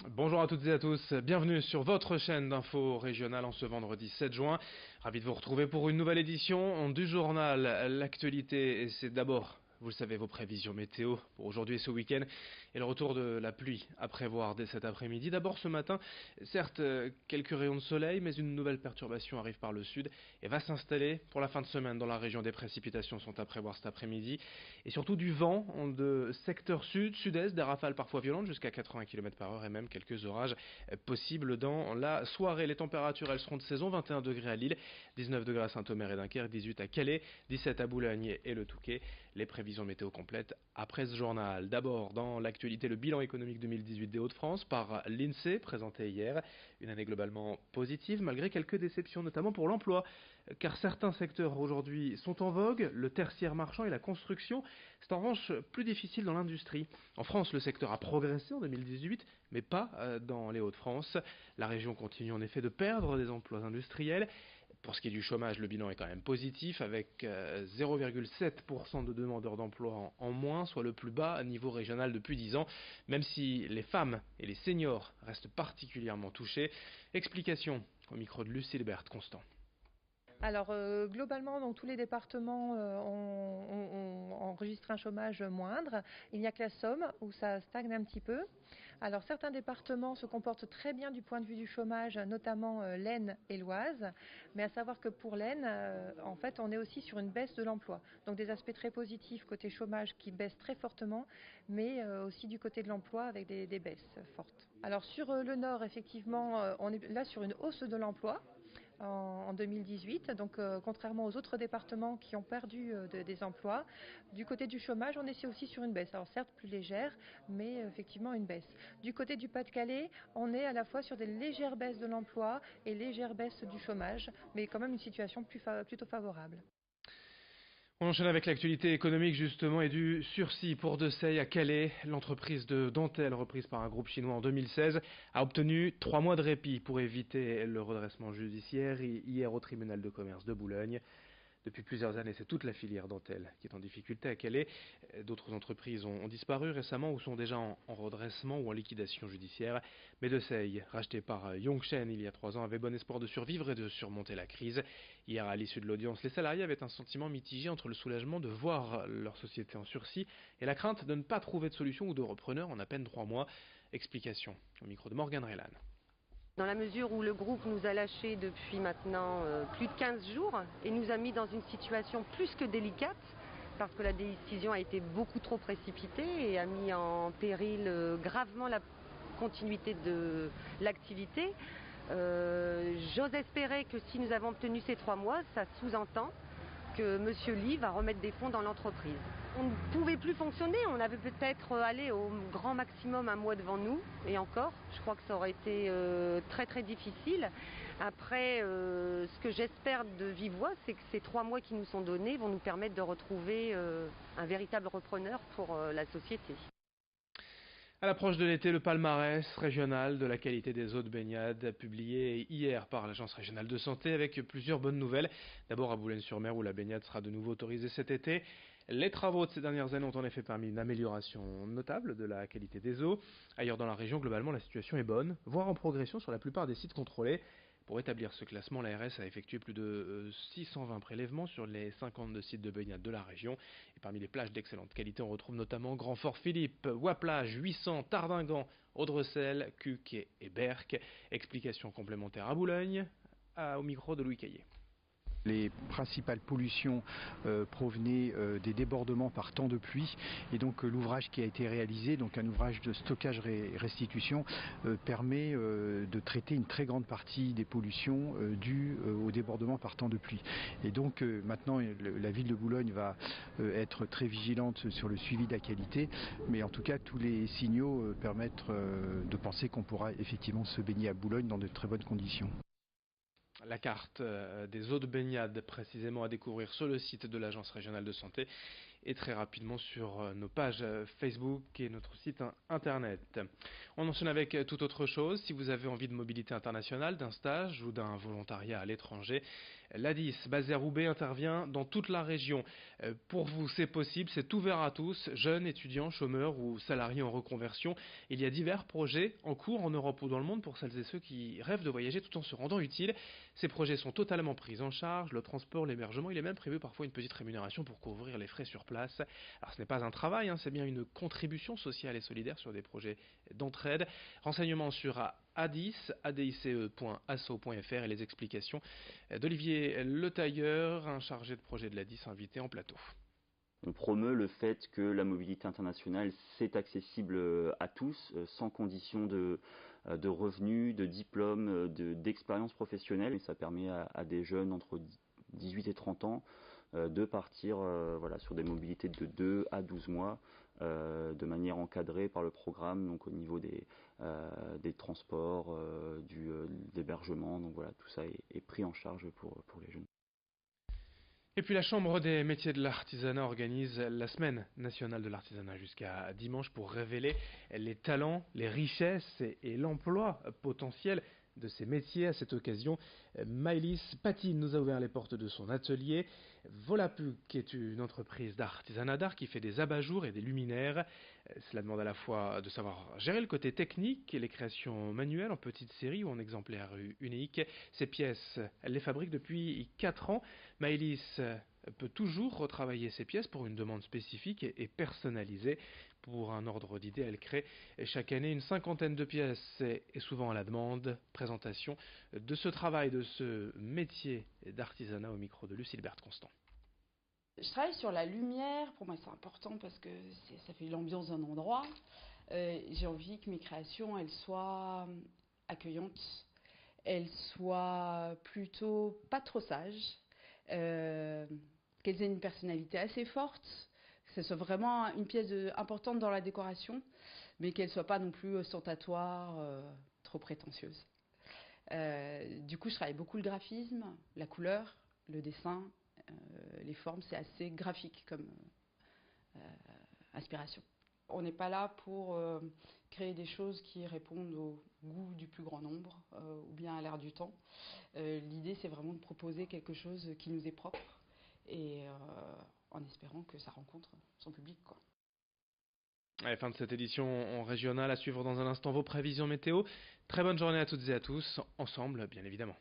Bonjour à toutes et à tous, bienvenue sur votre chaîne d'infos régionale en ce vendredi 7 juin. Ravi de vous retrouver pour une nouvelle édition du journal L'actualité. Et c'est d'abord, vous le savez, vos prévisions météo pour aujourd'hui et ce week-end et le retour de la pluie à prévoir dès cet après-midi. D'abord ce matin, certes quelques rayons de soleil, mais une nouvelle perturbation arrive par le sud et va s'installer pour la fin de semaine dans la région. Des précipitations sont à prévoir cet après-midi et surtout du vent de secteur sud, sud-est, des rafales parfois violentes jusqu'à 80 km/h et même quelques orages possibles dans la soirée. Les températures elles seront de saison, 21 degrés à Lille, 19 degrés à Saint-Omer et Dunkerque, 18 à Calais, 17 à Boulogne et le Touquet. Les prévisions météo complètes après ce journal. D'abord dans l'actualité, le bilan économique 2018 des Hauts-de-France par l'INSEE présenté hier. Une année globalement positive malgré quelques déceptions notamment pour l'emploi car certains secteurs aujourd'hui sont en vogue, le tertiaire marchand et la construction. C'est en revanche plus difficile dans l'industrie. En France, le secteur a progressé en 2018, mais pas dans les Hauts-de-France. La région continue en effet de perdre des emplois industriels. Pour ce qui est du chômage, le bilan est quand même positif, avec 0,7% de demandeurs d'emploi en moins, soit le plus bas à niveau régional depuis 10 ans, même si les femmes et les seniors restent particulièrement touchés. Explication au micro de Lucille Berthe-Constant. Alors globalement, donc, tous les départements ont enregistré un chômage moindre. Il n'y a que la Somme où ça stagne un petit peu. Alors certains départements se comportent très bien du point de vue du chômage, notamment l'Aisne et l'Oise. Mais à savoir que pour l'Aisne, en fait, on est aussi sur une baisse de l'emploi. Donc des aspects très positifs côté chômage qui baissent très fortement, mais aussi du côté de l'emploi avec des baisses fortes. Alors sur le Nord, effectivement, on est là sur une hausse de l'emploi en 2018. Donc contrairement aux autres départements qui ont perdu des emplois, du côté du chômage, on est aussi sur une baisse. Alors certes plus légère, mais effectivement une baisse. Du côté du Pas-de-Calais, on est à la fois sur des légères baisses de l'emploi et légères baisses du chômage, mais quand même une situation plutôt favorable. On enchaîne avec l'actualité économique justement et du sursis pour Deceuil à Calais. L'entreprise de dentelle reprise par un groupe chinois en 2016 a obtenu 3 mois de répit pour éviter le redressement judiciaire hier au tribunal de commerce de Boulogne. Depuis plusieurs années, c'est toute la filière dentelle qui est en difficulté à Calais. D'autres entreprises ont disparu récemment ou sont déjà en redressement ou en liquidation judiciaire. Mais Deceuil, racheté par Yongchen il y a 3 ans, avait bon espoir de survivre et de surmonter la crise. Hier, à l'issue de l'audience, les salariés avaient un sentiment mitigé entre le soulagement de voir leur société en sursis et la crainte de ne pas trouver de solution ou de repreneur en à peine 3 mois. Explication au micro de Morgane Relan. Dans la mesure où le groupe nous a lâchés depuis maintenant plus de 15 jours et nous a mis dans une situation plus que délicate, parce que la décision a été beaucoup trop précipitée et a mis en péril gravement la continuité de l'activité. J'ose espérer que si nous avons obtenu ces 3 mois, ça sous-entend que M. Lee va remettre des fonds dans l'entreprise. On ne pouvait plus fonctionner, on avait peut-être allé au grand maximum un mois devant nous, et encore, je crois que ça aurait été très très difficile. Après, ce que j'espère de vive voix, c'est que ces 3 mois qui nous sont donnés vont nous permettre de retrouver un véritable repreneur pour la société. À l'approche de l'été, le palmarès régional de la qualité des eaux de baignade, publié hier par l'Agence régionale de santé avec plusieurs bonnes nouvelles. D'abord à Boulogne-sur-Mer où la baignade sera de nouveau autorisée cet été. Les travaux de ces dernières années ont en effet permis une amélioration notable de la qualité des eaux. Ailleurs dans la région, globalement, la situation est bonne, voire en progression sur la plupart des sites contrôlés. Pour établir ce classement, l'ARS a effectué plus de 620 prélèvements sur les 52 sites de baignade de la région. Et parmi les plages d'excellente qualité, on retrouve notamment Grand-Fort-Philippe, Ouaplage, 800, Tardingan, Audrecel, Cuc et Berck. Explication complémentaire à Boulogne, au micro de Louis Caillé. Les principales pollutions provenaient des débordements par temps de pluie et donc l'ouvrage qui a été réalisé, donc un ouvrage de stockage restitution, permet de traiter une très grande partie des pollutions dues au débordement par temps de pluie. Et donc maintenant la ville de Boulogne va être très vigilante sur le suivi de la qualité, mais en tout cas tous les signaux permettent de penser qu'on pourra effectivement se baigner à Boulogne dans de très bonnes conditions. La carte des eaux de baignade précisément à découvrir sur le site de l'Agence régionale de santé et très rapidement sur nos pages Facebook et notre site internet. On enchaîne avec toute autre chose. Si vous avez envie de mobilité internationale, d'un stage ou d'un volontariat à l'étranger, l'ADIS, basé à Roubaix, intervient dans toute la région. Pour vous, c'est possible, c'est ouvert à tous, jeunes, étudiants, chômeurs ou salariés en reconversion. Il y a divers projets en cours en Europe ou dans le monde pour celles et ceux qui rêvent de voyager tout en se rendant utile. Ces projets sont totalement pris en charge, le transport, l'hébergement, il est même prévu parfois une petite rémunération pour couvrir les frais sur place. Alors ce n'est pas un travail, c'est bien une contribution sociale et solidaire sur des projets d'entraide. Renseignements sur adice.asso.fr et les explications d'Olivier Le Tailleur, un chargé de projet de l'ADIS invité en plateau. On promeut le fait que la mobilité internationale, c'est accessible à tous, sans condition de revenus, de diplôme, d'expérience professionnelle. Et ça permet à des jeunes entre 18 et 30 ans de partir sur des mobilités de 2 à 12 mois, de manière encadrée par le programme, donc au niveau des transports, de l'hébergement. Donc voilà, tout ça est pris en charge pour les jeunes. Et puis la Chambre des métiers de l'artisanat organise la semaine nationale de l'artisanat jusqu'à dimanche pour révéler les talents, les richesses et l'emploi potentiel de ces métiers. À cette occasion, Maëlys Patine nous a ouvert les portes de son atelier. Volapuc est une entreprise d'artisanat d'art qui fait des abat-jours et des luminaires. Cela demande à la fois de savoir gérer le côté technique et les créations manuelles en petite série ou en exemplaires uniques. Ces pièces, elle les fabrique depuis 4 ans. Maëlys peut toujours retravailler ses pièces pour une demande spécifique et personnalisée. Pour un ordre d'idée, elle crée chaque année une 50aine de pièces et souvent à la demande. Présentation de ce travail, de ce métier d'artisanat au micro de Lucille Berthe-Constant. Je travaille sur la lumière, pour moi c'est important parce que ça fait l'ambiance d'un endroit. J'ai envie que mes créations elles soient accueillantes, elles soient plutôt pas trop sages, qu'elles aient une personnalité assez forte, que ce soit vraiment une pièce importante dans la décoration, mais qu'elle ne soit pas non plus ostentatoire, trop prétentieuse. Du coup je travaille beaucoup le graphisme, la couleur, le dessin. Les formes, c'est assez graphique comme inspiration. On n'est pas là pour créer des choses qui répondent au goût du plus grand nombre ou bien à l'air du temps. L'idée, c'est vraiment de proposer quelque chose qui nous est propre et en espérant que ça rencontre son public, quoi. Allez, fin de cette édition régionale, à suivre dans un instant vos prévisions météo. Très bonne journée à toutes et à tous, ensemble bien évidemment.